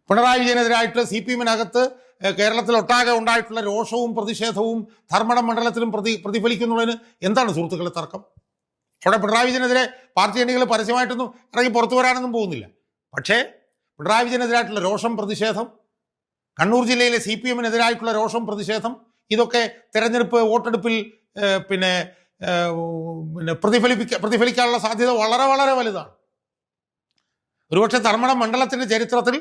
പിണറായി വിജയനെതിരായിട്ട് CPM-നകത്ത് കേരളത്തിലൊട്ടാകെ ഉണ്ടായിട്ടുള്ള രോഷവും പ്രതിഷേധവും ധർമ്മടം മണ്ഡലത്തിലും പ്രതിഫലിക്കുന്നുള്ളതിന് എന്താണ് സുഹൃത്തുക്കളെ തർക്കം? അവിടെ പിണറായി വിജയനെതിരെ പാർട്ടി അണികൾ പരസ്യമായിട്ടൊന്നും ഇറങ്ങി പുറത്തു വരാനൊന്നും പോകുന്നില്ല. പക്ഷേ പിണറായി വിജയനെതിരായിട്ടുള്ള രോഷം പ്രതിഷേധം, കണ്ണൂർ ജില്ലയിലെ CPM-നെതിരായിട്ടുള്ള രോഷം പ്രതിഷേധം, ഇതൊക്കെ തെരഞ്ഞെടുപ്പ് വോട്ടെടുപ്പിൽ പിന്നെ പ്രതിഫലിക്കാനുള്ള സാധ്യത വളരെ വളരെ വലുതാണ്. ഒരുപക്ഷെ ധർമ്മടം മണ്ഡലത്തിൻ്റെ ചരിത്രത്തിൽ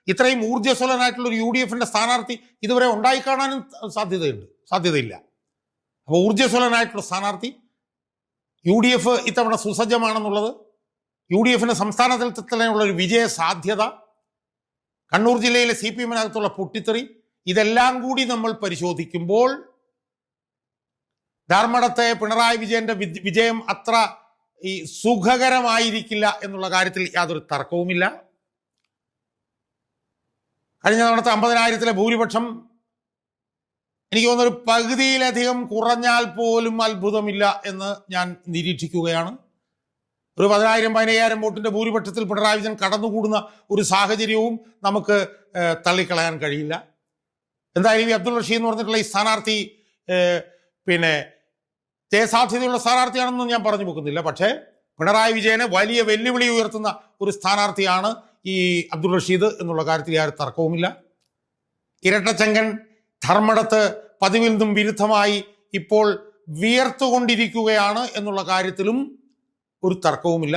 ഇത്രയും ഊർജ്ജസ്വലനായിട്ടുള്ള ഒരു UDF-ന്റെ സ്ഥാനാർത്ഥി ഇതുവരെ ഉണ്ടായിക്കാണാനും സാധ്യതയില്ല. അപ്പോൾ ഊർജ്ജസ്വലനായിട്ടുള്ള സ്ഥാനാർത്ഥി, UDF ഇത്തവണ സുസജ്ജമാണെന്നുള്ളത്, UDF-ന് സംസ്ഥാനത്തിൽ തന്നെയുള്ള ഒരു വിജയ സാധ്യത, കണ്ണൂർ ജില്ലയിലെ CPM-നകത്തുള്ള പൊട്ടിത്തെറി, ഇതെല്ലാം കൂടി നമ്മൾ പരിശോധിക്കുമ്പോൾ ധർമ്മടത്തെ പിണറായി വിജയന്റെ വിജയം അത്ര സുഖകരമായിരിക്കില്ല എന്നുള്ള കാര്യത്തിൽ യാതൊരു തർക്കവുമില്ല. കഴിഞ്ഞ തവണത്തെ 50,000-ലെ ഭൂരിപക്ഷം എനിക്ക് തോന്നുന്നൊരു പകുതിയിലധികം കുറഞ്ഞാൽ പോലും അത്ഭുതമില്ല എന്ന് ഞാൻ നിരീക്ഷിക്കുകയാണ്. ഒരു 10,000-15,000 വോട്ടിൻ്റെ ഭൂരിപക്ഷത്തിൽ പിണറായി വിജയൻ കടന്നുകൂടുന്ന ഒരു സാഹചര്യവും നമുക്ക് തള്ളിക്കളയാൻ കഴിയില്ല. എന്തായാലും ഈ അബ്ദുൾ റഷീദ് എന്ന് പറഞ്ഞിട്ടുള്ള ഈ സ്ഥാനാർത്ഥി പിന്നെ ജയസാധ്യതയുള്ള സ്ഥാനാർത്ഥിയാണെന്നും ഞാൻ പറഞ്ഞു വെക്കുന്നില്ല. പക്ഷേ പിണറായി വിജയനെ വലിയ വെല്ലുവിളി ഉയർത്തുന്ന ഒരു സ്ഥാനാർത്ഥിയാണ് ഈ അബ്ദുൾ റഷീദ് എന്നുള്ള കാര്യത്തിൽ യാതൊരു തർക്കവുമില്ല. ഇരട്ടച്ചങ്കൻ ധർമ്മടത്ത് പതിവിൽ നിന്നും വിരുദ്ധമായി ഇപ്പോൾ വിയർത്തുകൊണ്ടിരിക്കുകയാണ് എന്നുള്ള കാര്യത്തിലും ഒരു തർക്കവുമില്ല.